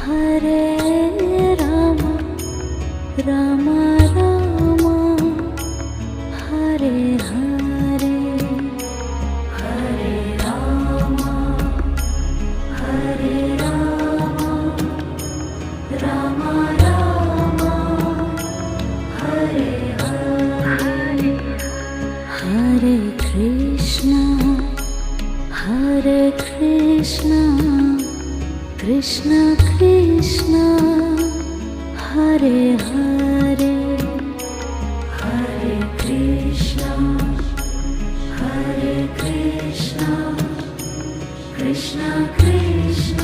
Hare Rama Rama Rama Hare Hare Hare Rama Hare Rama Rama Rama Hare Hare Hare Krishna Krishna Krishna Hare Hare Hare Krishna Krishna Krishna